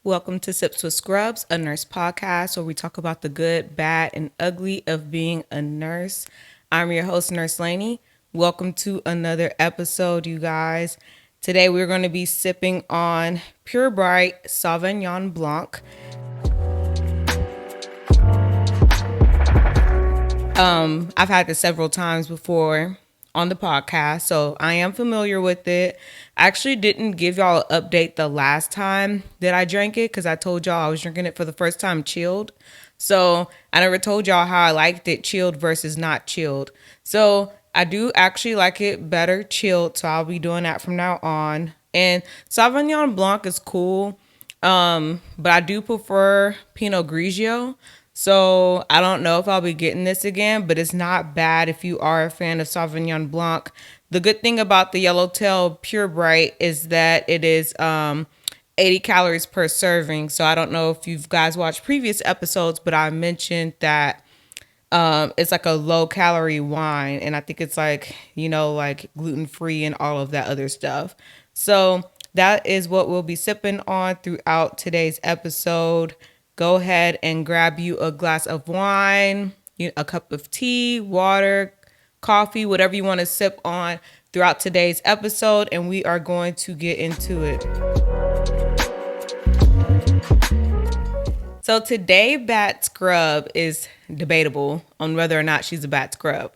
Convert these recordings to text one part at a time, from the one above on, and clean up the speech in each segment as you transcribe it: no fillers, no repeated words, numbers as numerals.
Welcome to Sips with Scrubs, a nurse podcast where we talk about the good, bad, and ugly of being a nurse. I'm your host, Nurse Laney. Welcome to another episode, you guys. Today we're going to be sipping on Pure Bright Sauvignon Blanc. I've had this several times before on the podcast, so I am familiar with it. I actually didn't give y'all an update the last time that I drank it because I told y'all I was drinking it for the first time chilled. So I never told y'all how I liked it chilled versus not chilled. So I do actually like it better chilled, so I'll be doing that from now on. And Sauvignon Blanc is cool, but I do prefer Pinot Grigio. So I don't know if I'll be getting this again, but it's not bad if you are a fan of Sauvignon Blanc. The good thing about the Yellowtail Pure Bright is that it is 80 calories per serving. So I don't know if you guys watched previous episodes, but I mentioned that it's like a low calorie wine, and I think it's like, like gluten free and all of that other stuff. So that is what we'll be sipping on throughout today's episode. Go ahead and grab you a glass of wine, a cup of tea, water, coffee, whatever you want to sip on throughout today's episode, and we are going to get into it. So today, Bat Scrub is debatable on whether or not she's a Bat Scrub.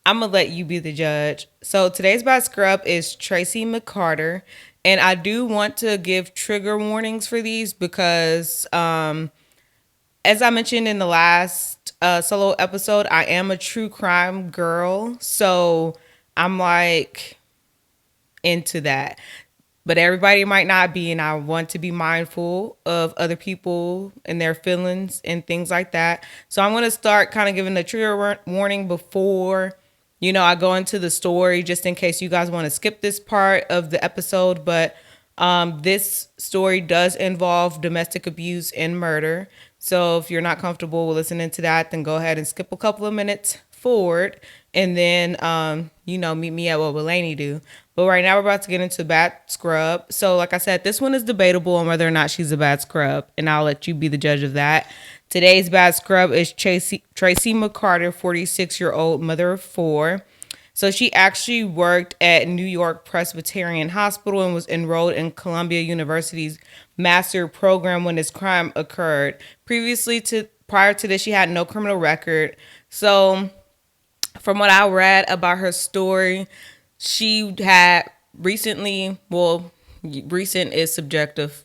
I'm going to let you be the judge. So today's Bat Scrub is Tracy McCarter. And I do want to give trigger warnings for these because, as I mentioned in the last solo episode, I am a true crime girl. So I'm like into that. But everybody might not be, and I want to be mindful of other people and their feelings and things like that. So I'm going to start kind of giving the trigger warning before, I go into the story, just in case you guys want to skip this part of the episode. But this story does involve domestic abuse and murder. So if you're not comfortable with listening to that, then go ahead and skip a couple of minutes forward, and then meet me at what will Laney do. But right now we're about to get into Bat Scrub. So like I said, this one is debatable on whether or not she's a Bat Scrub, and I'll let you be the judge of that. Today's Bat Scrub is Tracy McCarter, 46-year-old mother of four. So she actually worked at New York Presbyterian Hospital and was enrolled in Columbia University's master program when this crime occurred. Prior to this, she had no criminal record. So from what I read about her story, she had recently, recent is subjective,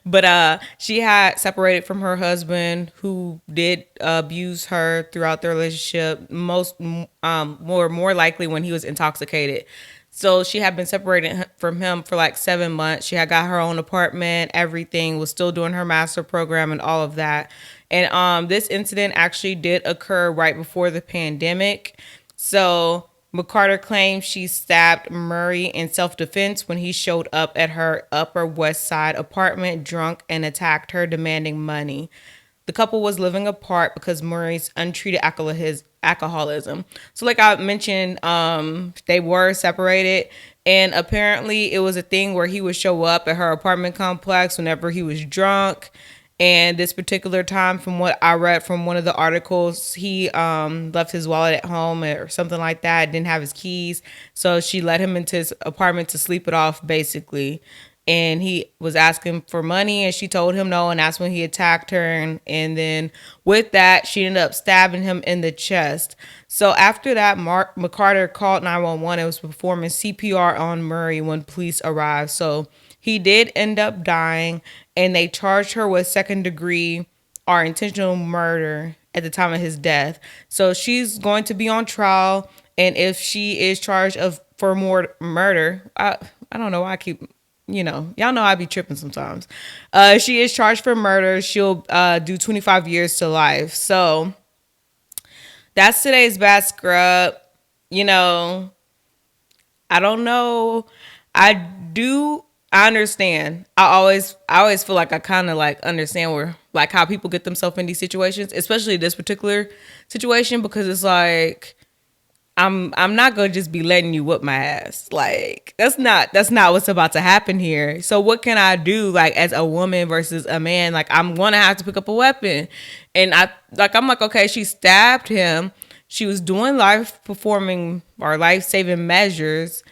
but she had separated from her husband, who did abuse her throughout the relationship, more likely when he was intoxicated. So she had been separated from him for like 7 months. She had got her own apartment, everything, was still doing her master program and all of that. And this incident actually did occur right before the pandemic. So McCarter claims she stabbed Murray in self-defense when he showed up at her Upper West Side apartment drunk and attacked her, demanding money. The couple was living apart because Murray's untreated alcoholism. So like I mentioned, they were separated, and apparently it was a thing where he would show up at her apartment complex whenever he was drunk. And this particular time, from what I read from one of the articles, he left his wallet at home or something like that, didn't have his keys. So she let him into his apartment to sleep it off, basically. And he was asking for money, and she told him no, and that's when he attacked her. And then with that, she ended up stabbing him in the chest. So after that, McCarter called 911 and was performing CPR on Murray when police arrived. So he did end up dying, and they charged her with second degree or intentional murder at the time of his death. So she's going to be on trial, and if she is charged for more murder, I don't know why I keep, y'all know I be tripping sometimes. She is charged for murder. She'll do 25 years to life. So that's today's Bat Scrub. I don't know. I understand. I always feel like I kind of like understand where, like, how people get themselves in these situations, especially this particular situation, because it's like, I'm not gonna just be letting you whip my ass. Like that's not what's about to happen here. So what can I do like as a woman versus a man? Like I'm gonna have to pick up a weapon. And I'm like, okay, she stabbed him. She was doing life performing or life saving measures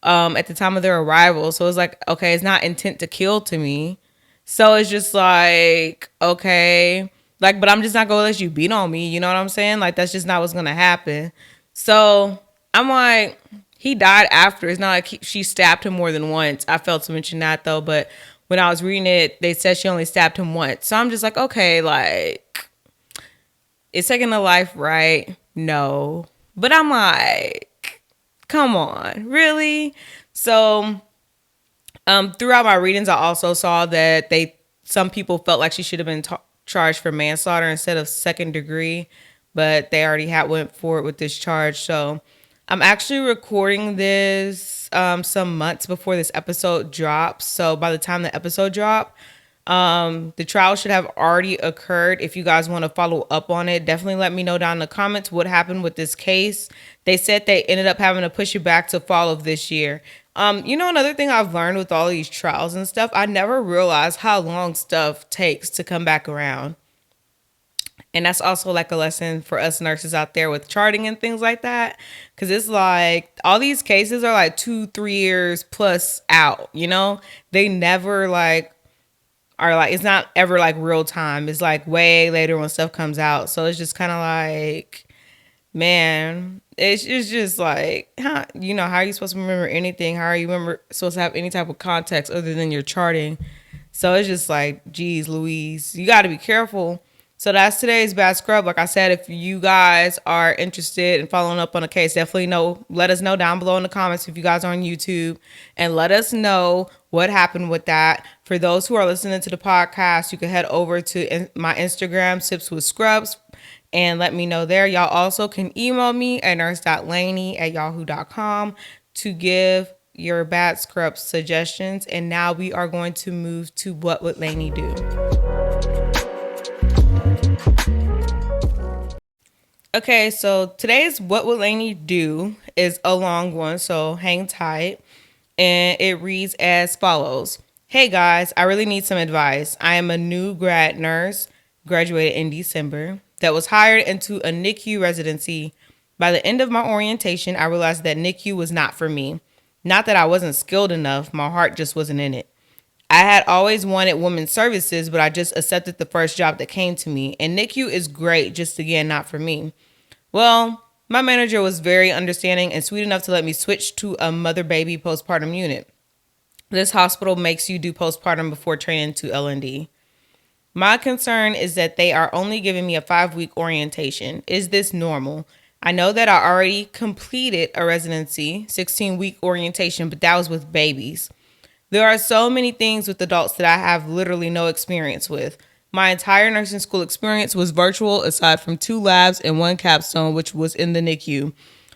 at the time of their arrival. So it's like, okay, it's not intent to kill to me. So it's just like, okay, like, but I'm just not gonna let you beat on me. You know what I'm saying? Like, that's just not what's gonna happen. So I'm like, he died after. It's not like she stabbed him more than once. I failed to mention that though, but when I was reading it, they said she only stabbed him once. So I'm just like, okay, like, is taking a life right? No. But I'm like, come on, really? So throughout my readings, I also saw that some people felt like she should have been charged for manslaughter instead of second degree, but they already had went forward with this charge. So I'm actually recording this some months before this episode drops. So by the time the episode drop, the trial should have already occurred. If you guys want to follow up on it, definitely let me know down in the comments what happened with this case. They said they ended up having to push it back to fall of this year. Another thing I've learned with all these trials and stuff, I never realized how long stuff takes to come back around. And that's also like a lesson for us nurses out there with charting and things like that. Cause it's like all these cases are like 2-3 years plus out, they never like are like, it's not ever like real time. It's like way later when stuff comes out. So it's just kind of like, man, it's just like, how are you supposed to remember anything? How are you supposed to have any type of context other than your charting? So it's just like, geez, Louise, you got to be careful. So that's today's bad scrub. Like I said, if you guys are interested in following up on a case, definitely let us know down below in the comments if you guys are on YouTube, and let us know what happened with that. For those who are listening to the podcast, you can head over to my Instagram, Sips with Scrubs, and let me know there. Y'all also can email me at nurse.laney@yahoo.com to give your bad scrub suggestions. And now we are going to move to what would Laney do. Okay, so today's what would Laney do is a long one, so hang tight. And it reads as follows. Hey guys, I really need some advice. I am a new grad nurse, graduated in December, that was hired into a NICU residency. By the end of my orientation, I realized that NICU was not for me. Not that I wasn't skilled enough, my heart just wasn't in it. I had always wanted women's services, but I just accepted the first job that came to me. And NICU is great, just again, not for me. Well, my manager was very understanding and sweet enough to let me switch to a mother-baby postpartum unit. This hospital makes you do postpartum before training to L&D. My concern is that they are only giving me a 5-week orientation. Is this normal? I know that I already completed a residency, 16-week orientation, but that was with babies. There are so many things with adults that I have literally no experience with. My entire nursing school experience was virtual aside from 2 labs and 1 capstone, which was in the NICU.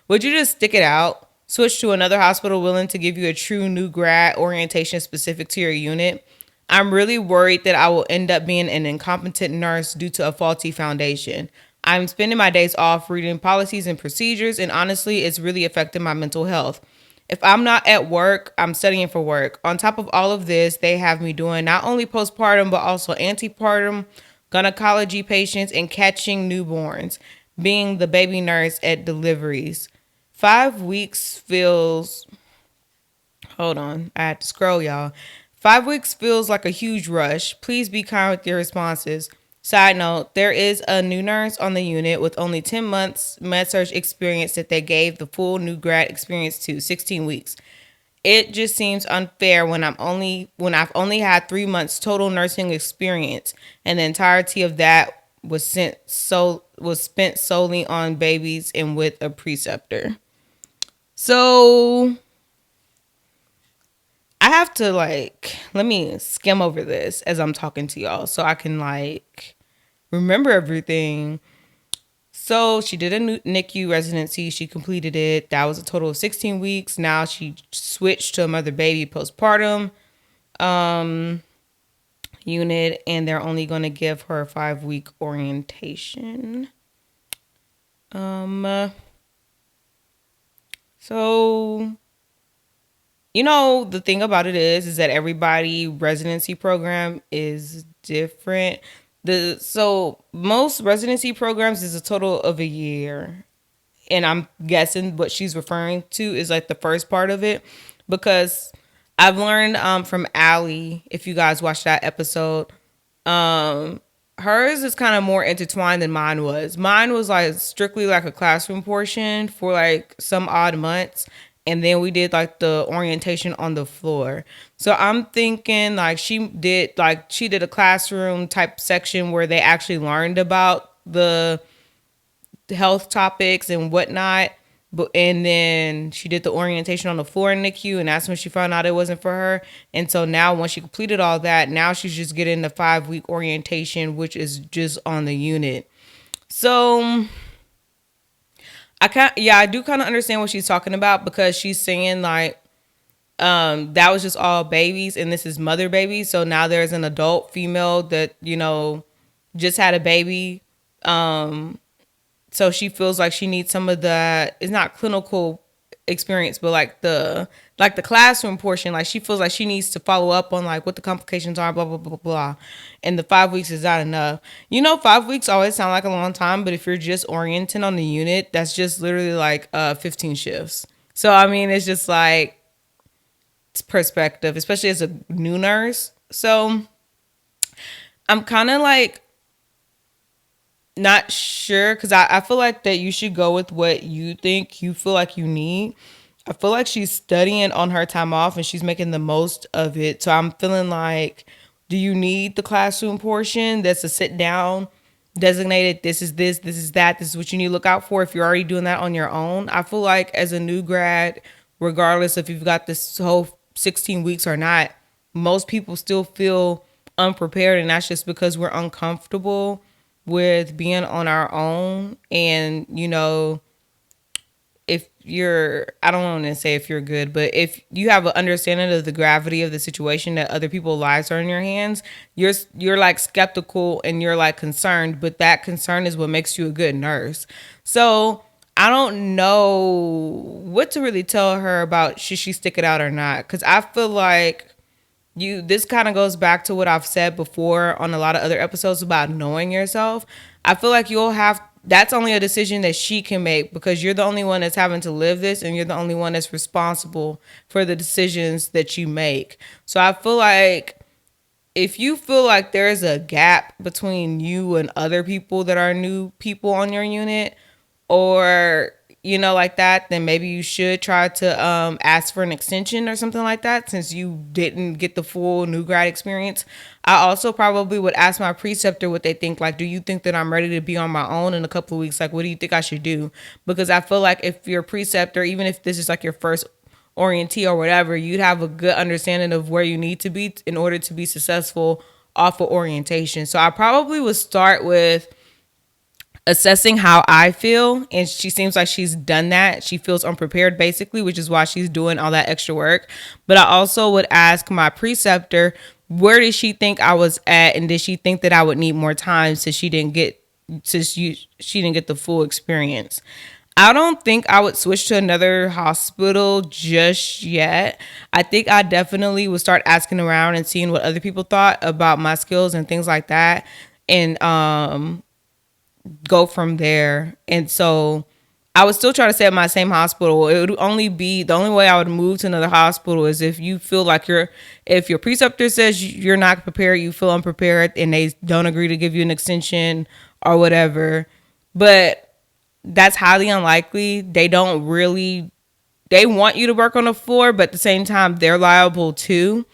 Would you just stick it out? Switch to another hospital willing to give you a true new grad orientation specific to your unit? I'm really worried that I will end up being an incompetent nurse due to a faulty foundation. I'm spending my days off reading policies and procedures, and honestly, it's really affecting my mental health. If I'm not at work, I'm studying for work. On top of all of this, they have me doing not only postpartum, but also antepartum, gynecology patients, and catching newborns, being the baby nurse at deliveries. 5 weeks feels, hold on, I had to scroll, y'all. 5 weeks feels like a huge rush. Please be kind with your responses. Side note, there is a new nurse on the unit with only 10 months med-surg experience that they gave the full new grad experience to, 16 weeks. It just seems unfair when I've only had 3 months total nursing experience, and the entirety of that was spent solely on babies and with a preceptor. So I have to let me skim over this as I'm talking to y'all so I can remember everything. So she did a NICU residency. She completed it. That was a total of 16 weeks. Now she switched to a mother baby postpartum unit, and they're only going to give her a 5-week orientation. So, the thing about it is that everybody residency program is different. So most residency programs is a total of a year. And I'm guessing what she's referring to is like the first part of it, because I've learned from Allie, if you guys watched that episode, hers is kind of more intertwined than mine was. Mine was like strictly like a classroom portion for like some odd months. And then we did like the orientation on the floor. So I'm thinking like she did a classroom type section where they actually learned about the health topics and whatnot. But and then she did the orientation on the floor in NICU, and that's when she found out it wasn't for her. And so now, once she completed all that, now she's just getting the 5 week orientation, which is just on the unit. So I do kind of understand what she's talking about, because she's saying like that was just all babies, and this is mother babies. So now there's an adult female that just had a baby. So she feels like she needs some of the, it's not clinical experience, but like the classroom portion. Like she feels like she needs to follow up on like what the complications are, blah blah blah blah. And the 5 weeks is not enough. 5 weeks always sound like a long time, but if you're just orienting on the unit, that's just literally like 15 shifts. So I mean, it's just like it's perspective, especially as a new nurse. So I'm kind of like not sure, because I feel like that you should go with what you think you feel like you need. I feel like she's studying on her time off and she's making the most of it. So I'm feeling like, do you need the classroom portion that's a sit down designated, this is this is that, this is what you need to look out for, if you're already doing that on your own? I feel like as a new grad, regardless if you've got this whole 16 weeks or not, most people still feel unprepared, and that's just because we're uncomfortable with being on our own. And if you're, I don't want to say if you're good, but if you have an understanding of the gravity of the situation, that other people's lives are in your hands, you're like skeptical and you're like concerned, but that concern is what makes you a good nurse. So I don't know what to really tell her about, should she stick it out or not, because I feel like this kind of goes back to what I've said before on a lot of other episodes about knowing yourself. I feel like that's only a decision that she can make, because you're the only one that's having to live this, and you're the only one that's responsible for the decisions that you make. So I feel like if you feel like there's a gap between you and other people that are new people on your unit, or like that, then maybe you should try to ask for an extension or something like that, since you didn't get the full new grad experience. I also probably would ask my preceptor what they think. Like, do you think that I'm ready to be on my own in a couple of weeks? Like, what do you think I should do? Because I feel like if your preceptor, even if this is like your first orientee or whatever, you'd have a good understanding of where you need to be in order to be successful off of orientation. So I probably would start with assessing how I feel. And she seems like she's done that. She feels unprepared, basically, which is why she's doing all that extra work. But I also would ask my preceptor, where did she think I was at? And did she think that I would need more time since she didn't get the full experience? I don't think I would switch to another hospital just yet. I think I definitely would start asking around and seeing what other people thought about my skills and things like that. And go from there. And so I would still try to stay at my same hospital. It would only be, the only way I would move to another hospital is if you feel like if your preceptor says you're not prepared, you feel unprepared, and they don't agree to give you an extension or whatever. But that's highly unlikely. They want you to work on the floor, but at the same time, they're liable too.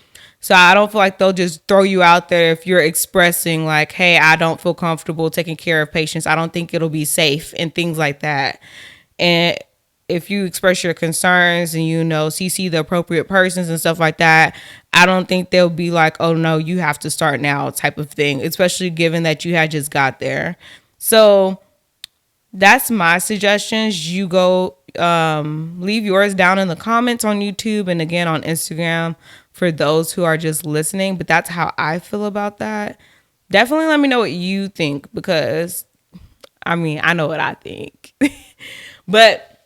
So I don't feel like they'll just throw you out there if you're expressing like, hey, I don't feel comfortable taking care of patients. I don't think it'll be safe, and things like that. And if you express your concerns and, CC the appropriate persons and stuff like that, I don't think they'll be like, oh no, you have to start now type of thing, especially given that you had just got there. So that's my suggestions. You go leave yours down in the comments on YouTube and again on Instagram for those who are just listening. But that's how I feel about that. Definitely let me know what you think, because I know what I think. But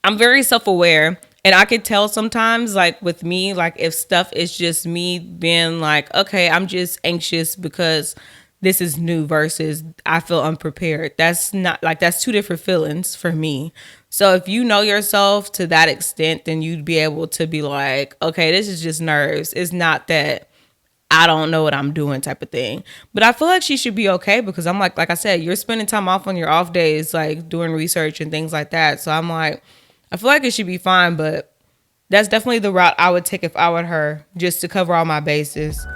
I'm very self-aware, and I could tell sometimes, like with me, like if stuff is just me being like, okay, I'm just anxious because this is new versus I feel unprepared. That's not like, that's two different feelings for me. So if you know yourself to that extent, then you'd be able to be like, okay, this is just nerves. It's not that I don't know what I'm doing type of thing. But I feel like she should be okay because I'm like I said, you're spending time off on your off days, like doing research and things like that. So I'm like, I feel like it should be fine, but that's definitely the route I would take if I were her, just to cover all my bases.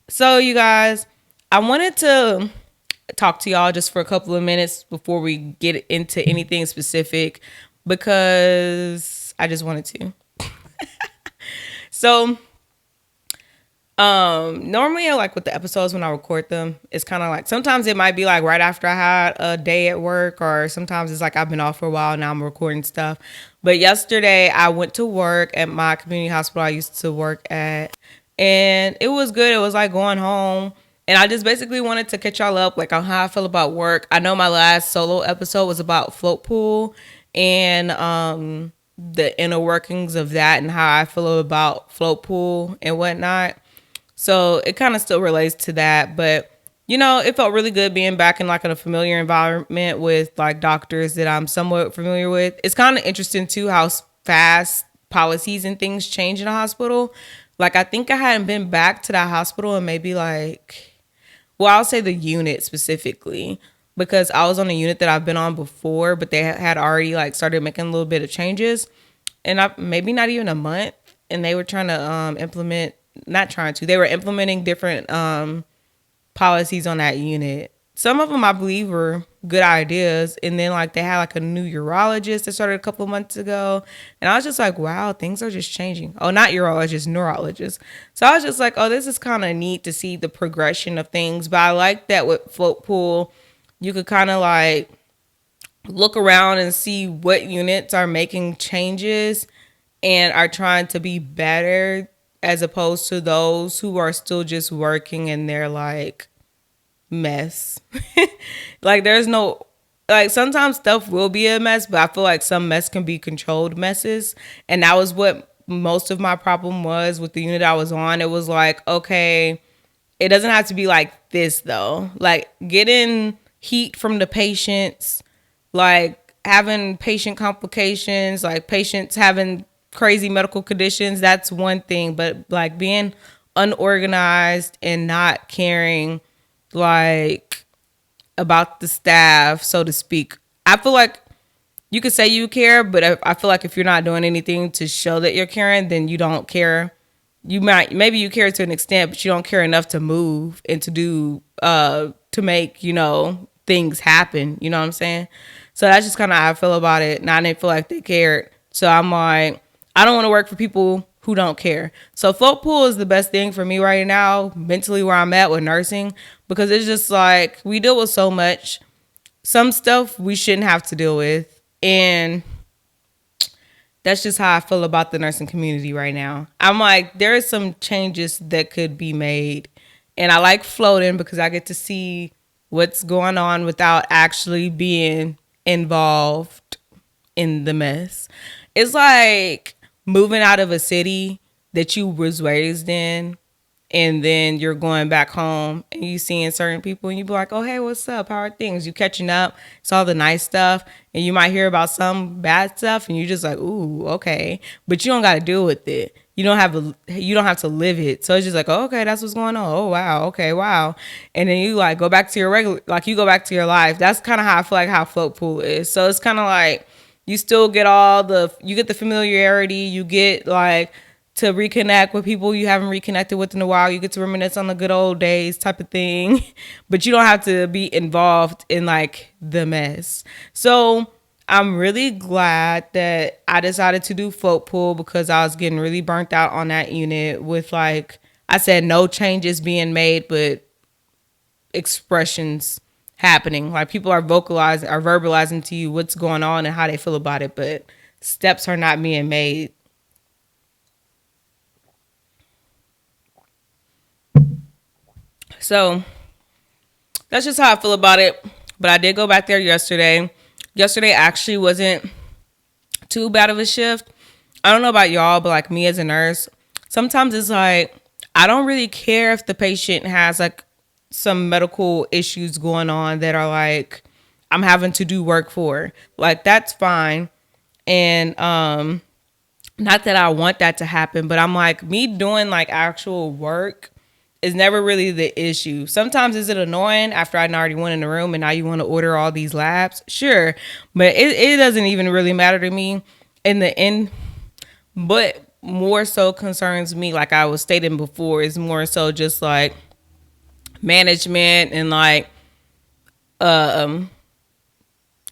So you guys, I wanted to talk to y'all just for a couple of minutes before we get into anything specific because I just wanted to. So normally, like with the episodes when I record them, it's kind of like sometimes it might be like right after I had a day at work, or sometimes it's like I've been off for a while and now I'm recording stuff. But yesterday I went to work at my community hospital I used to work at, and it was good. It was like going home. And I just basically wanted to catch y'all up, like on how I feel about work. I know my last solo episode was about float pool and the inner workings of that and how I feel about float pool and whatnot. So it kind of still relates to that. But, you know, it felt really good being back in like in a familiar environment with like doctors that I'm somewhat familiar with. It's kind of interesting too how fast policies and things change in a hospital. Like I think I hadn't been back to that hospital in maybe like, well, I'll say the unit specifically because I was on a unit that I've been on before, but they had already like started making a little bit of changes, and I maybe not even a month, and they were trying to implement, not trying to, they were implementing different policies on that unit. Some of them I believe were good ideas, and then like they had like a new urologist that started a couple of months ago, and I was just like, wow, things are just changing. Oh, not urologist, neurologist. So I was just like, oh, this is kind of neat to see the progression of things. But I like that with float pool, you could kind of like look around and see what units are making changes and are trying to be better, as opposed to those who are still just working in their like mess. Like there's no, like sometimes stuff will be a mess, but I feel like some mess can be controlled messes. And that was what most of my problem was with the unit I was on. It was like, okay, it doesn't have to be like this though. Like getting heat from the patients, like having patient complications, like patients having crazy medical conditions, that's one thing. But like being unorganized and not caring like about the staff, so to speak. I feel like you could say you care, but I feel like if you're not doing anything to show that you're caring, then you don't care. You might, maybe you care to an extent, but you don't care enough to move and to do to make, you know, things happen. You know what I'm saying? So that's just kind of how I feel about it. And I didn't feel like they cared. So I'm like, I don't want to work for people who don't care. So float pool is the best thing for me right now, mentally where I'm at with nursing, because it's just like we deal with so much. Some stuff we shouldn't have to deal with. And that's just how I feel about the nursing community right now. I'm like, there are some changes that could be made. And I like floating because I get to see what's going on without actually being involved in the mess. It's like moving out of a city that you was raised in, and then you're going back home and you seeing certain people and you be like, oh, hey, what's up? How are things? You catching up. It's all the nice stuff. And you might hear about some bad stuff and you just like, ooh, okay. But you don't got to deal with it. You don't have to live it. So it's just like, oh, okay, that's what's going on. Oh, wow. Okay, wow. And then you like go back to your regular, like you go back to your life. That's kind of how I feel like how float pool is. So it's kind of like you still get you get the familiarity. You get like, to reconnect with people you haven't reconnected with in a while. You get to reminisce on the good old days type of thing, but you don't have to be involved in like the mess. So I'm really glad that I decided to do float pool because I was getting really burnt out on that unit with, like I said, no changes being made, but expressions happening. Like people are verbalizing to you what's going on and how they feel about it, but steps are not being made. So that's just how I feel about it. But I did go back there yesterday. Yesterday actually wasn't too bad of a shift. I don't know about y'all, but like me as a nurse, sometimes it's like I don't really care if the patient has like some medical issues going on that are like I'm having to do work for. Like that's fine. And not that I want that to happen, but I'm like me doing like actual work is never really the issue. Sometimes is it annoying after I already went in the room and now you want to order all these labs? Sure. But it doesn't even really matter to me in the end. But more so concerns me, like I was stating before, is more so just like management and like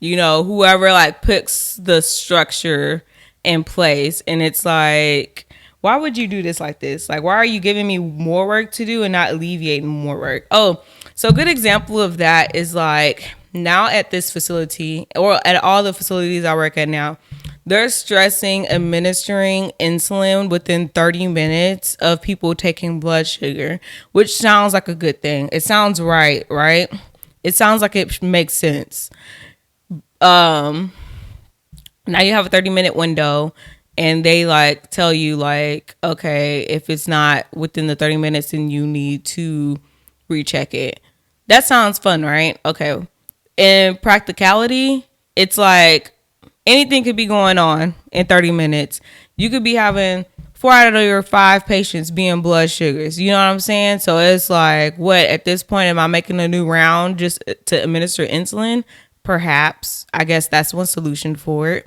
whoever like puts the structure in place. And it's like, why would you do this like this? Like, why are you giving me more work to do and not alleviating more work? Oh, so a good example of that is like now at this facility or at all the facilities I work at now, they're stressing administering insulin within 30 minutes of people taking blood sugar, which sounds like a good thing. It sounds right? It sounds like it makes sense. Now you have a 30-minute window and they like tell you like, okay, if it's not within the 30 minutes, then you need to recheck it. That sounds fun, right? Okay. In practicality, it's like anything could be going on in 30 minutes. You could be having 4 out of your 5 patients being blood sugars. You know what I'm saying? So it's like, what, at this point, am I making a new round just to administer insulin? Perhaps. I guess that's one solution for it.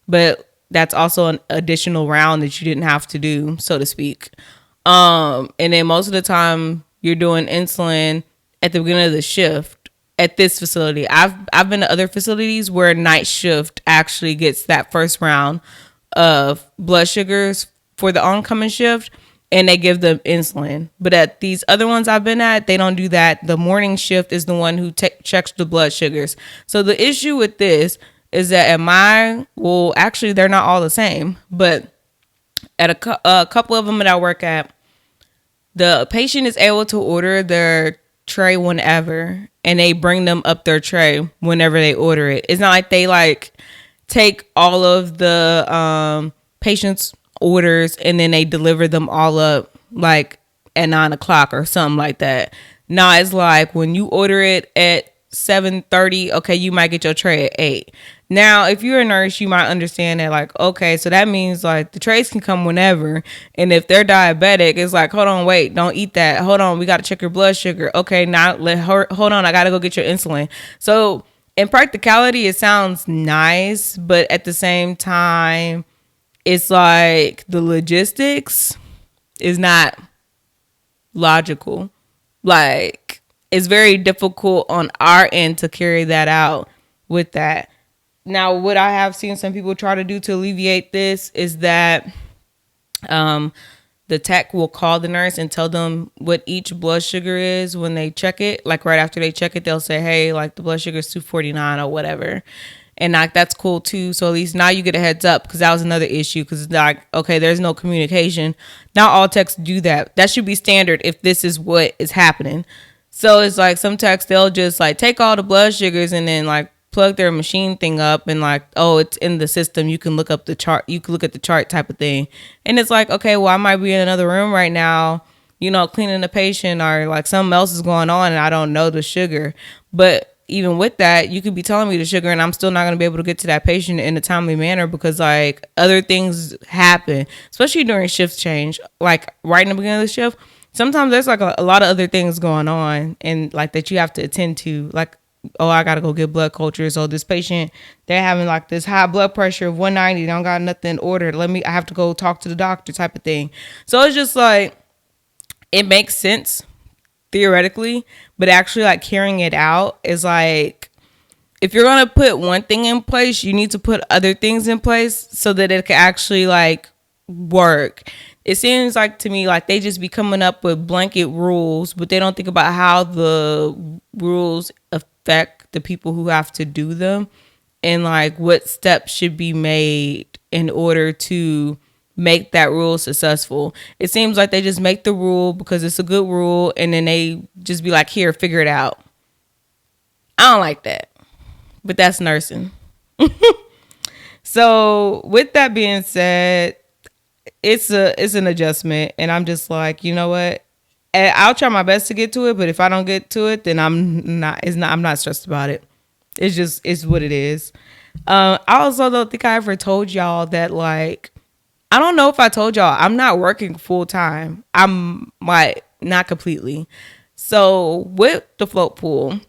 But that's also an additional round that you didn't have to do, so to speak. And then most of the time you're doing insulin at the beginning of the shift at this facility. I've been to other facilities where night shift actually gets that first round of blood sugars for the oncoming shift and they give them insulin. But at these other ones I've been at, they don't do that. The morning shift is the one who checks the blood sugars. So the issue with this is that at my, well, actually they're not all the same, but at a couple of them that I work at, the patient is able to order their tray whenever and they bring them up their tray whenever they order it. It's not like they like take all of the patient's orders and then they deliver them all up like at 9:00 or something like that. No, it's like when you order it at 7:30, okay, you might get your tray at 8. Now, if you're a nurse, you might understand that, like, okay, so that means like the trays can come whenever. And if they're diabetic, it's like, hold on, wait, don't eat that. Hold on, we got to check your blood sugar. Okay, now hold on, I got to go get your insulin. So in practicality, it sounds nice, but at the same time, it's like the logistics is not logical. Like, it's very difficult on our end to carry that out with that. Now, what I have seen some people try to do to alleviate this is that the tech will call the nurse and tell them what each blood sugar is when they check it. Like right after they check it, they'll say, hey, like the blood sugar is 249 or whatever. And like that's cool too. So at least now you get a heads up, because that was another issue, because like, okay, there's no communication. Not all techs do that. That should be standard if this is what is happening. So it's like some techs, they'll just like take all the blood sugars and then like plug their machine thing up and like, oh, it's in the system. You can look up the chart. You can look at the chart type of thing. And it's like, okay, well, I might be in another room right now, you know, cleaning the patient, or like something else is going on and I don't know the sugar. But even with that, you could be telling me the sugar and I'm still not going to be able to get to that patient in a timely manner, because like other things happen, especially during shift change, like right in the beginning of the shift. Sometimes there's like a lot of other things going on and like that you have to attend to, like, oh, I got to go get blood cultures. Oh, this patient, they're having like this high blood pressure of 190. They don't got nothing ordered. I have to go talk to the doctor type of thing. So it's just like, it makes sense theoretically, but actually like carrying it out is like, if you're going to put one thing in place, you need to put other things in place so that it can actually like work. It seems like to me like they just be coming up with blanket rules, but they don't think about how the rules affect the people who have to do them, and like what steps should be made in order to make that rule successful. It seems like they just make the rule because it's a good rule and then they just be like, here, figure it out. I don't like that, but that's nursing. So with that being said, it's an adjustment, and I'm just like, you know what? I'll try my best to get to it, but if I don't get to it, then I'm not stressed about it. It's what it is. I also don't think I ever told y'all that, like, I don't know if I told y'all I'm not working full time. I'm like not completely. So with the float pool,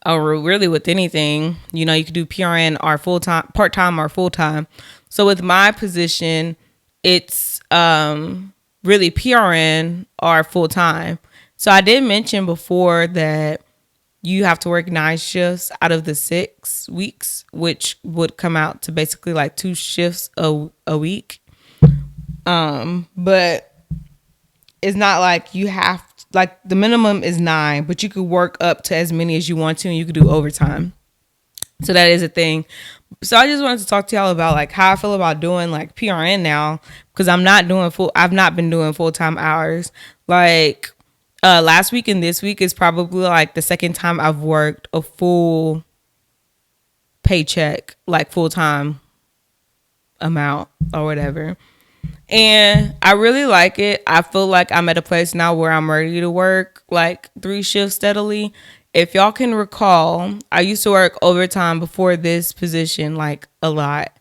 or really with anything, you know, you could do PRN or full time, part time or full time. So with my position, it's really PRN or full time. So I did mention before that you have to work 9 shifts out of the 6 weeks, which would come out to basically like 2 shifts a week. But it's not like you have like the minimum is 9, but you could work up to as many as you want to, and you could do overtime. So that is a thing. So I just wanted to talk to y'all about like how I feel about doing like PRN now, because I've not been doing full-time hours. Like last week and this week is probably like the second time I've worked a full paycheck, like full-time amount or whatever. And I really like it. I feel like I'm at a place now where I'm ready to work like 3 shifts steadily. If y'all can recall, I used to work overtime before this position like a lot.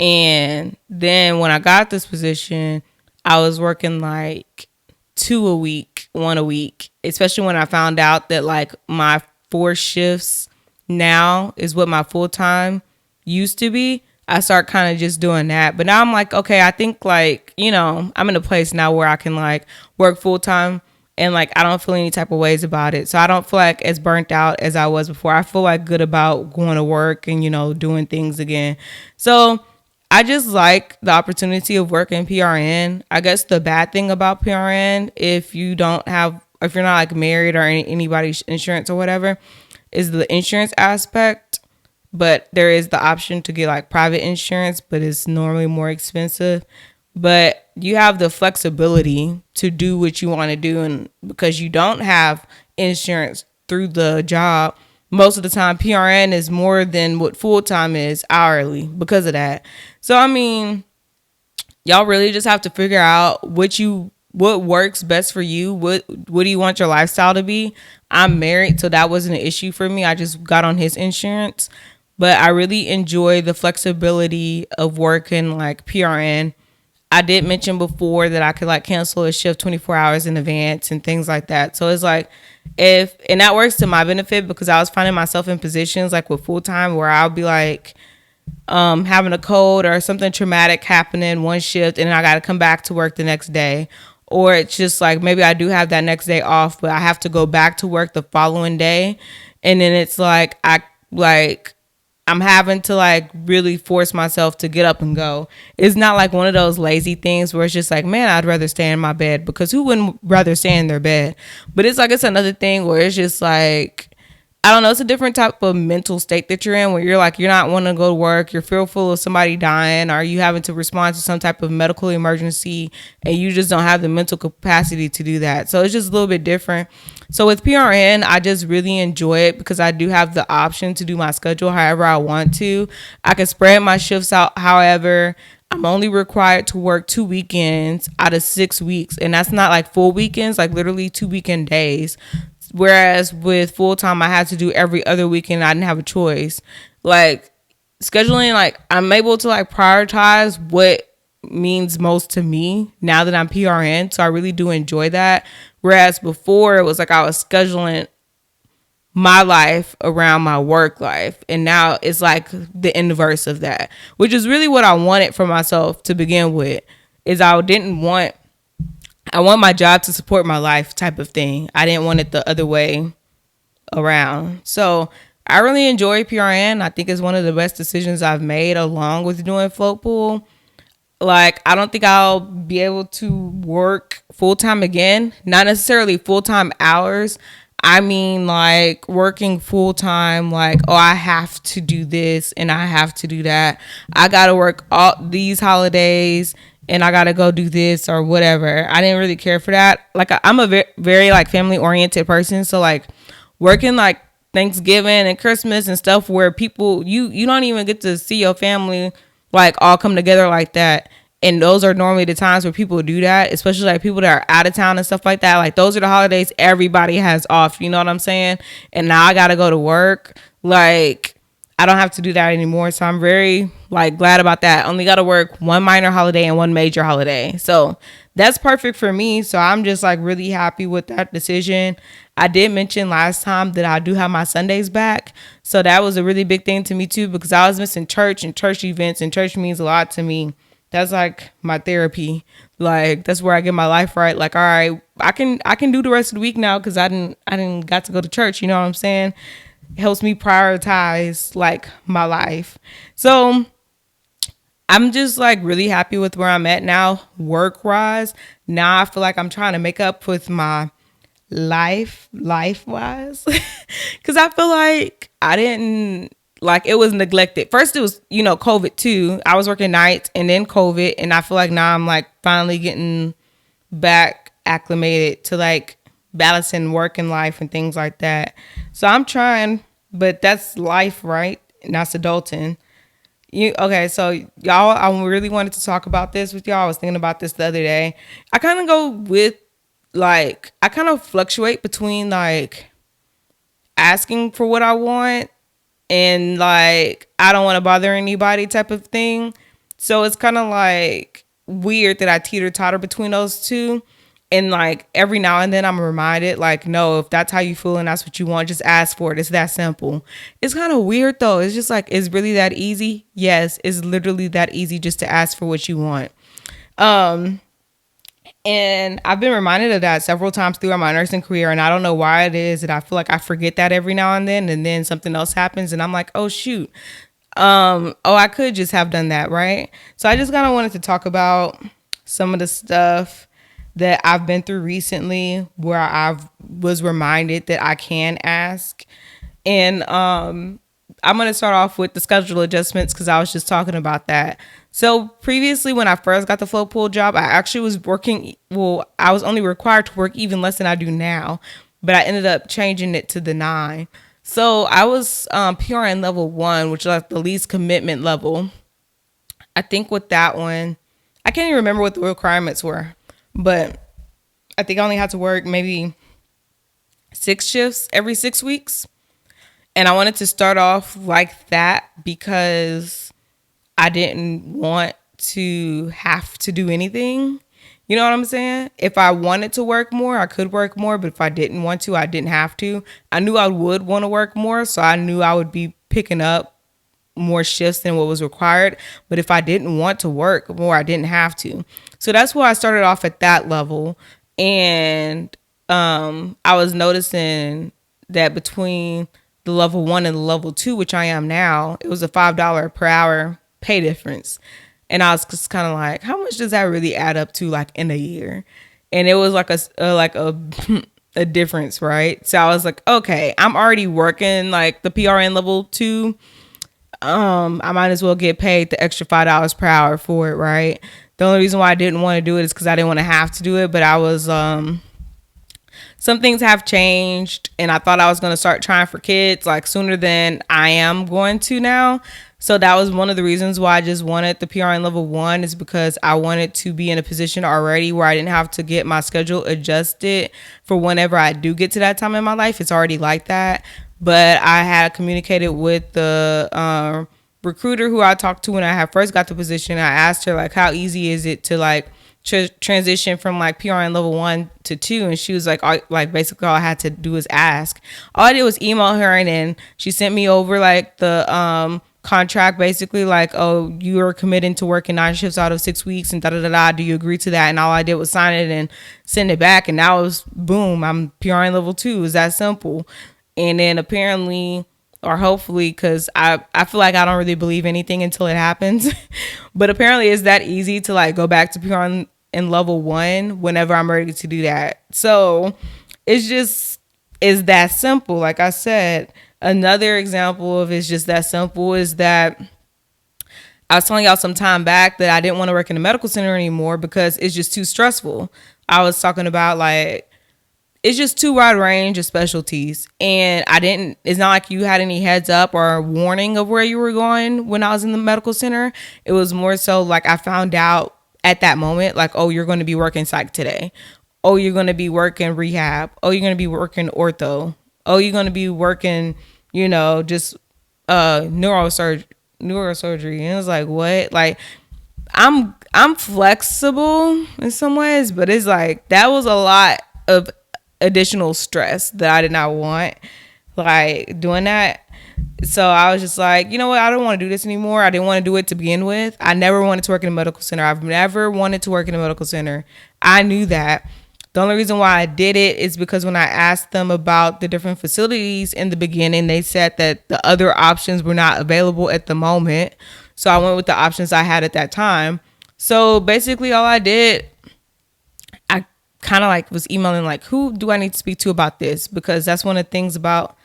And then when I got this position, I was working like 2 a week, 1 a week, especially when I found out that like my 4 shifts now is what my full time used to be. I start kind of just doing that. But now I'm like, okay, I think like, you know, I'm in a place now where I can like work full time, and like I don't feel any type of ways about it. So I don't feel like as burnt out as I was before. I feel like good about going to work and, you know, doing things again. So I just like the opportunity of working PRN. I guess the bad thing about PRN, if you're not like married or anybody's insurance or whatever, is the insurance aspect. But there is the option to get like private insurance, but it's normally more expensive. But you have the flexibility to do what you want to do, and because you don't have insurance through the job, most of the time PRN is more than what full time is hourly because of that. So I mean, y'all really just have to figure out what works best for you. What do you want your lifestyle to be? I'm married, so that wasn't an issue for me. I just got on his insurance. But I really enjoy the flexibility of working like PRN. I did mention before that I could like cancel a shift 24 hours in advance and things like that. So it's like and that works to my benefit, because I was finding myself in positions like with full time where I'll be like having a cold or something traumatic happening one shift, and then I got to come back to work the next day. Or it's just like maybe I do have that next day off, but I have to go back to work the following day. And then it's like I'm having to like really force myself to get up and go. It's not like one of those lazy things where it's just like, man, I'd rather stay in my bed, because who wouldn't rather stay in their bed? But it's like, it's another thing where it's just like, I don't know, it's a different type of mental state that you're in, where you're like, you're not wanting to go to work, you're fearful of somebody dying, or you having to respond to some type of medical emergency, and you just don't have the mental capacity to do that. So it's just a little bit different. So with PRN, I just really enjoy it because I do have the option to do my schedule however I want to. I can spread my shifts out however. I'm only required to work 2 weekends out of 6 weeks, and that's not like full weekends, like literally 2 weekend days. Whereas with full time, I had to do every other weekend. I didn't have a choice. Like scheduling, like I'm able to like prioritize what means most to me now that I'm PRN. So I really do enjoy that. Whereas before it was like I was scheduling my life around my work life. And now it's like the inverse of that, which is really what I wanted for myself to begin with. Is I want my job to support my life type of thing. I didn't want it the other way around. So I really enjoy PRN. I think it's one of the best decisions I've made, along with doing float pool. Like, I don't think I'll be able to work full time again. Not necessarily full time hours. I mean, like working full time, like, oh, I have to do this and I have to do that. I got to work all these holidays and I got to go do this or whatever. I didn't really care for that. Like, I'm a very like family oriented person. So like working like Thanksgiving and Christmas and stuff where people you don't even get to see your family like all come together like that. And those are normally the times where people do that, especially like people that are out of town and stuff like that. Like those are the holidays everybody has off, you know what I'm saying? And now I gotta go to work. Like I don't have to do that anymore. So I'm very like glad about that. Only got to work one minor holiday and one major holiday. So that's perfect for me. So I'm just like really happy with that decision. I did mention last time that I do have my Sundays back. So that was a really big thing to me too, because I was missing church and church events, and church means a lot to me. That's like my therapy. Like that's where I get my life right. Like, all right, I can do the rest of the week now because I didn't got to go to church. You know what I'm saying? Helps me prioritize like my life. So I'm just like really happy with where I'm at now, work wise. Now I feel like I'm trying to make up with my life wise. Cause I feel like I didn't like it was neglected. First it was, COVID too. I was working nights and then COVID. And I feel like now I'm like finally getting back acclimated to like balancing work and life and things like that. So I'm trying, but that's life, right? And that's adulting. Okay, so y'all, I really wanted to talk about this with y'all. I was thinking about this the other day. I kind of go with like I kind of fluctuate between like asking for what I want and like I don't want to bother anybody type of thing. So it's kind of like weird that I teeter totter between those two. And like every now and then I'm reminded, like, no, if that's how you feel and that's what you want, just ask for it. It's that simple. It's kind of weird though. It's just like, it's really that easy. Yes, it's literally that easy just to ask for what you want. And I've been reminded of that several times throughout my nursing career. And I don't know why it is that I feel like I forget that every now and then something else happens and I'm like, oh shoot. I could just have done that, right? So I just kind of wanted to talk about some of the stuff that I've been through recently where I was reminded that I can ask. And I'm going to start off with the schedule adjustments because I was just talking about that. So previously when I first got the float pool job, I actually was working, I was only required to work even less than I do now, but I ended up changing it to the 9. So I was PRN level 1, which is like the least commitment level. I think with that one, I can't even remember what the requirements were, but I think I only had to work maybe 6 shifts every 6 weeks. And I wanted to start off like that because I didn't want to have to do anything. You know what I'm saying? If I wanted to work more, I could work more. But if I didn't want to, I didn't have to. I knew I would want to work more. So I knew I would be picking up more shifts than what was required. But if I didn't want to work more, I didn't have to. So that's why I started off at that level. And I was noticing that between the level 1 and the level 2, which I am now, it was a $5 per hour pay difference. And I was just kind of like, how much does that really add up to like in a year? And it was like a difference, right? So I was like, okay, I'm already working like the PRN level 2. I might as well get paid the extra $5 per hour for it, right? The only reason why I didn't want to do it is because I didn't want to have to do it. But I was some things have changed and I thought I was going to start trying for kids like sooner than I am going to now. So that was one of the reasons why I just wanted the PRN level 1 is because I wanted to be in a position already where I didn't have to get my schedule adjusted for whenever I do get to that time in my life. It's already like that. But I had communicated with the recruiter who I talked to when I had first got the position. I asked her like, how easy is it to like transition from like PRN level 1 to 2, and she was like basically all I had to do was ask. All I did was email her, and then she sent me over like the contract, basically like, oh, you are committing to working 9 shifts out of 6 weeks and da da da da. Do you agree to that? And all I did was sign it and send it back, and now was boom, I'm PRN level 2. It's that simple. And then apparently, or hopefully, because I feel like I don't really believe anything until it happens, but apparently it's that easy to like go back to PRN in level 1 whenever I'm ready to do that. So it's that simple. Like I said, another example of it's just that simple is that I was telling y'all some time back that I didn't want to work in a medical center anymore because it's just too stressful. I was talking about like it's just too wide range of specialties. And I didn't, it's not like you had any heads up or warning of where you were going when I was in the medical center. It was more so like I found out at that moment, like, oh, you're going to be working psych today. Oh, you're going to be working rehab. Oh, you're going to be working ortho. Oh, you're going to be working, just neurosurgery. And it was like, what? Like, I'm flexible in some ways, but it's like that was a lot of additional stress that I did not want, like doing that. So I was just like, you know what? I don't want to do this anymore. I didn't want to do it to begin with. I never wanted to work in a medical center. I've never wanted to work in a medical center. I knew that. The only reason why I did it is because when I asked them about the different facilities in the beginning, they said that the other options were not available at the moment. So I went with the options I had at that time. So basically all I did, I kind of like was emailing like, who do I need to speak to about this? Because that's one of the things about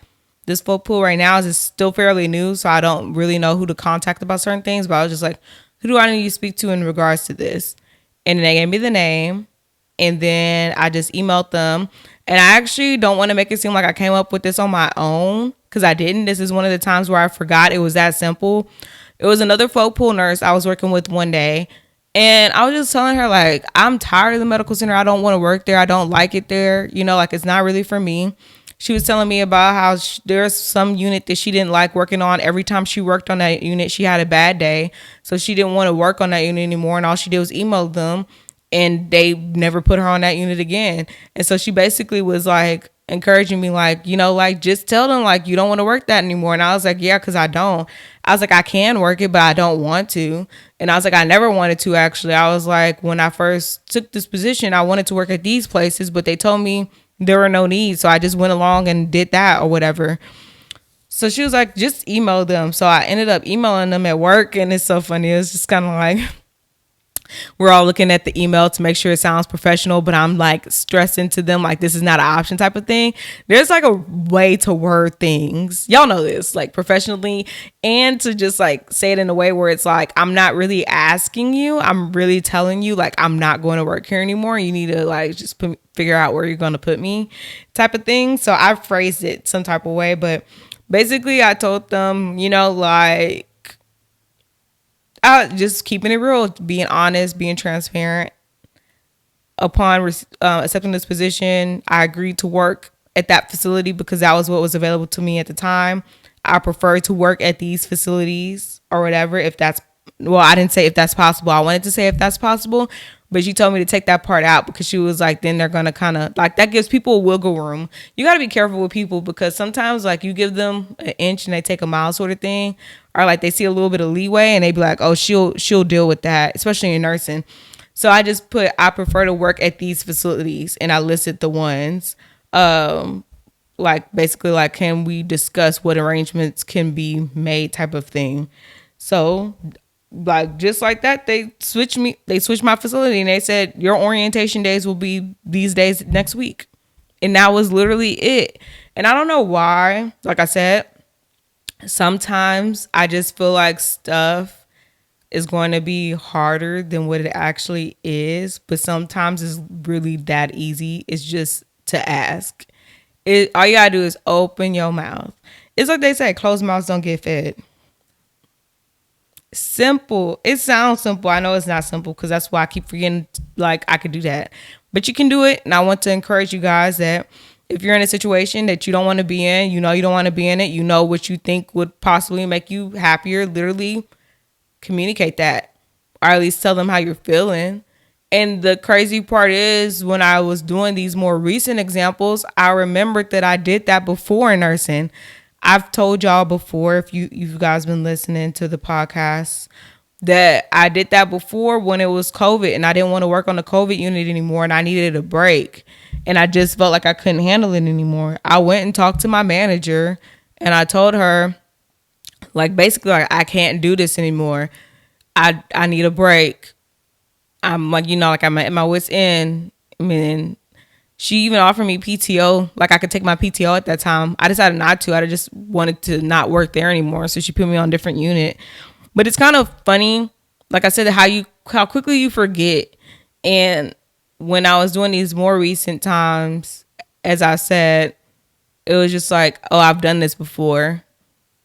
this folk pool right now is it's still fairly new. So I don't really know who to contact about certain things, but I was just like, who do I need to speak to in regards to this? And then they gave me the name. And then I just emailed them. And I actually don't want to make it seem like I came up with this on my own, because I didn't. This is one of the times where I forgot it was that simple. It was another folk pool nurse I was working with one day. And I was just telling her, like, I'm tired of the medical center. I don't want to work there. I don't like it there. Like, it's not really for me. She was telling me about how there's some unit that she didn't like working on. Every time she worked on that unit, she had a bad day. So she didn't want to work on that unit anymore. And all she did was email them. And they never put her on that unit again. And so she basically was like encouraging me, like, like just tell them like you don't want to work that anymore. And I was like, yeah, because I don't. I was like, I can work it, but I don't want to. And I was like, I never wanted to actually. I was like, when I first took this position, I wanted to work at these places, but they told me there were no needs. So I just went along and did that or whatever. So she was like, just email them. So I ended up emailing them at work. And it's so funny. It's just kind of like, we're all looking at the email to make sure it sounds professional, but I'm like stressing to them like this is not an option type of thing. There's like a way to word things. Y'all know this, like professionally, and to just like say it in a way where it's like, I'm not really asking you. I'm really telling you like I'm not going to work here anymore. You need to like just figure out where you're going to put me type of thing. So I phrased it some type of way, but basically I told them, like, just keeping it real, being honest, being transparent. Upon accepting this position, I agreed to work at that facility because that was what was available to me at the time. I prefer to work at these facilities or whatever, if that's, well, I didn't say if that's possible. I wanted to say if that's possible, but she told me to take that part out because she was like, then they're going to kind of like, that gives people a wiggle room. You got to be careful with people because sometimes like you give them an inch and they take a mile sort of thing, or like they see a little bit of leeway and they be like, oh, she'll deal with that, especially in nursing. So I just put, I prefer to work at these facilities, and I listed the ones, like basically like, can we discuss what arrangements can be made type of thing. So like just like that, they switched my facility, and they said your orientation days will be these days next week. And that was literally it. And I don't know why, like I said, sometimes I just feel like stuff is going to be harder than what it actually is, but sometimes it's really that easy. It's just to ask. All you gotta do is open your mouth. It's like they say, closed mouths don't get fed. Simple. It sounds simple. I know it's not simple because that's why I keep forgetting like I could do that. But you can do it. And I want to encourage you guys that if you're in a situation that you don't want to be in, you don't want to be in it, you know what you think would possibly make you happier, literally communicate that, or at least tell them how you're feeling. And the crazy part is when I was doing these more recent examples, I remembered that I did that before in nursing. I've told y'all before, if you guys been listening to the podcast, that I did that before when it was COVID and I didn't want to work on the COVID unit anymore and I needed a break. And I just felt like I couldn't handle it anymore. I went and talked to my manager and I told her, like, basically, like, I can't do this anymore. I need a break. I'm like, like I'm at my wit's end. I mean, she even offered me PTO. Like I could take my PTO at that time. I decided not to. I just wanted to not work there anymore. So she put me on a different unit. But it's kind of funny, like I said, how quickly you forget. And when I was doing these more recent times, as I said, it was just like, oh, I've done this before.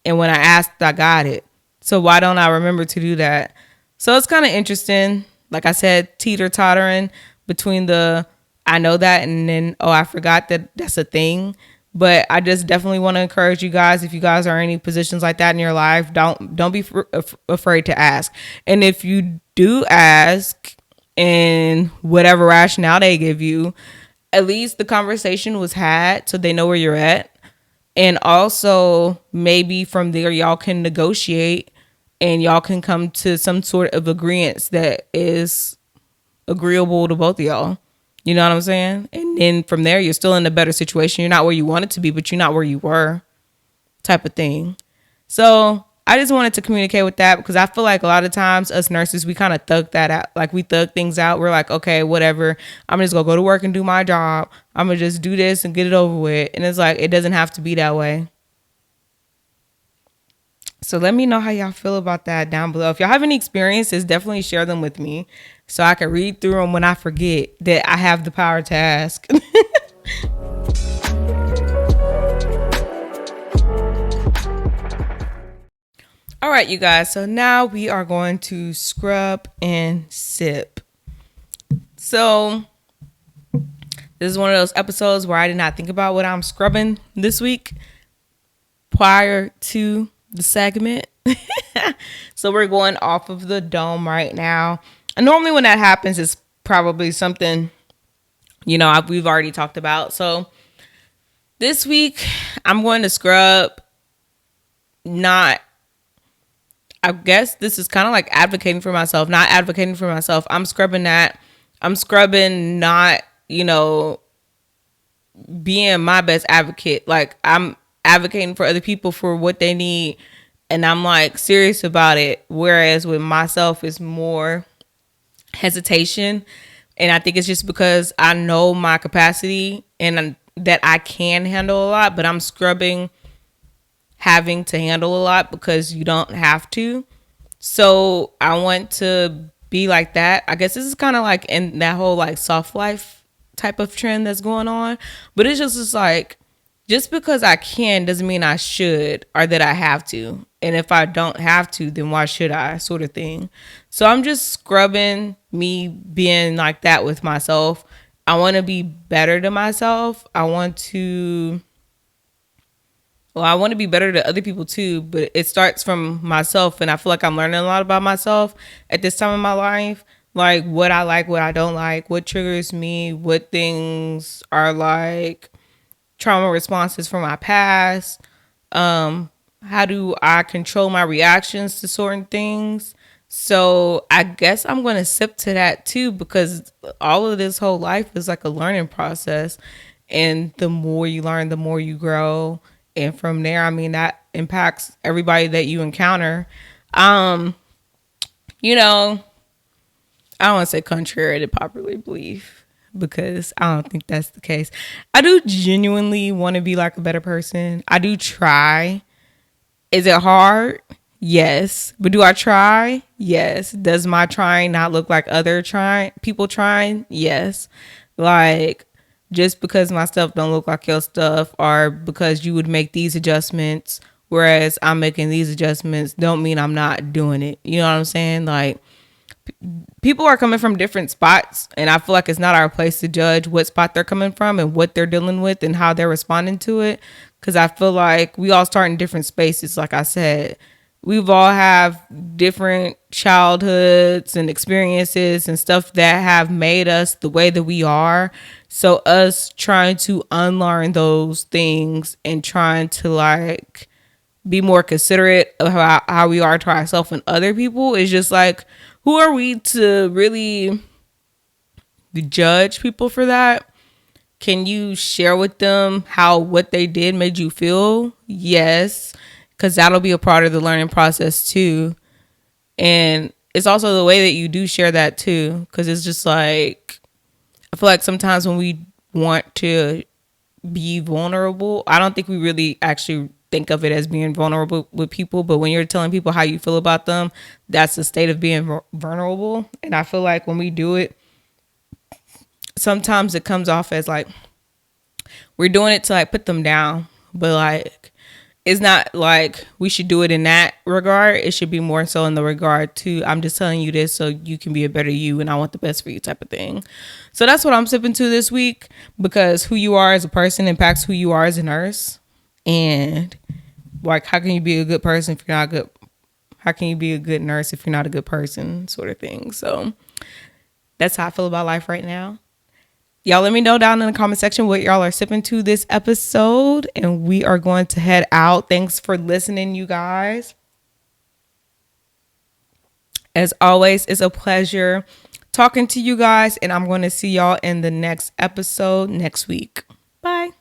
And when I asked, I got it. So why don't I remember to do that? So it's kind of interesting. Like I said, teeter tottering between the I know that and then, oh, I forgot that that's a thing. But I just definitely want to encourage you guys, if you guys are in any positions like that in your life, don't be afraid to ask. And if you do ask, and whatever rationale they give you, at least the conversation was had so they know where you're at. And also maybe from there y'all can negotiate and y'all can come to some sort of agreement that is agreeable to both of y'all. You know what I'm saying? And then from there you're still in a better situation. You're not where you wanted to be, but you're not where you were, type of thing. So I just wanted to communicate with that because I feel like a lot of times us nurses, we kind of thug that out. Like we thug things out. We're like, okay, whatever. I'm just going to go to work and do my job. I'm going to just do this and get it over with. And it's like, it doesn't have to be that way. So let me know how y'all feel about that down below. If y'all have any experiences, definitely share them with me so I can read through them when I forget that I have the power to ask. All right, you guys. So now we are going to scrub and sip. So this is one of those episodes where I did not think about what I'm scrubbing this week prior to the segment. So we're going off of the dome right now. And normally when that happens, it's probably something, we've already talked about. So this week I'm going to scrub not, I guess this is kind of like advocating for myself, not advocating for myself. I'm scrubbing that. I'm scrubbing not, being my best advocate. Like I'm advocating for other people for what they need. And I'm like serious about it. Whereas with myself, it's more hesitation. And I think it's just because I know my capacity and that I can handle a lot, but I'm scrubbing having to handle a lot because you don't have to. So I want to be like that. I guess this is kind of like in that whole like soft life type of trend that's going on. But it's like, just because I can doesn't mean I should or that I have to. And if I don't have to, then why should I, sort of thing. So I'm just scrubbing me being like that with myself. I want to be better to myself. I want to be better to other people too, but it starts from myself. And I feel like I'm learning a lot about myself at this time in my life. Like what I like, what I don't like, what triggers me, what things are like trauma responses from my past. How do I control my reactions to certain things? So I guess I'm going to sip to that too, because all of this whole life is like a learning process. And the more you learn, the more you grow. And from there, I mean, that impacts everybody that you encounter. I don't want to say contrary to popular belief, because I don't think that's the case. I do genuinely want to be like a better person. I do try. Is it hard? Yes. But do I try? Yes. Does my trying not look like other people trying? Yes. Like, just because my stuff don't look like your stuff, or because you would make these adjustments, whereas I'm making these adjustments, don't mean I'm not doing it. You know what I'm saying? Like, people are coming from different spots, and I feel like it's not our place to judge what spot they're coming from and what they're dealing with and how they're responding to it. Because I feel like we all start in different spaces. Like I said, we've all have different childhoods and experiences and stuff that have made us the way that we are. So us trying to unlearn those things and trying to like be more considerate of how we are to ourselves and other people is just like, who are we to really judge people for that? Can you share with them how what they did made you feel? Yes, because that'll be a part of the learning process too. And it's also the way that you do share that too, because it's just like, I feel like sometimes when we want to be vulnerable, I don't think we really actually think of it as being vulnerable with people, but when you're telling people how you feel about them, that's the state of being vulnerable. And I feel like when we do it, sometimes it comes off as like we're doing it to like put them down, but like it's not like we should do it in that regard. It should be more so in the regard to I'm just telling you this so you can be a better you and I want the best for you type of thing. So that's what I'm sipping to this week, because who you are as a person impacts who you are as a nurse. And like, how can you be a good person if you're not good? How can you be a good nurse if you're not a good person, sort of thing. So that's how I feel about life right now. Y'all let me know down in the comment section what y'all are sipping to this episode. And we are going to head out. Thanks for listening, you guys. As always, it's a pleasure talking to you guys. And I'm going to see y'all in the next episode next week. Bye.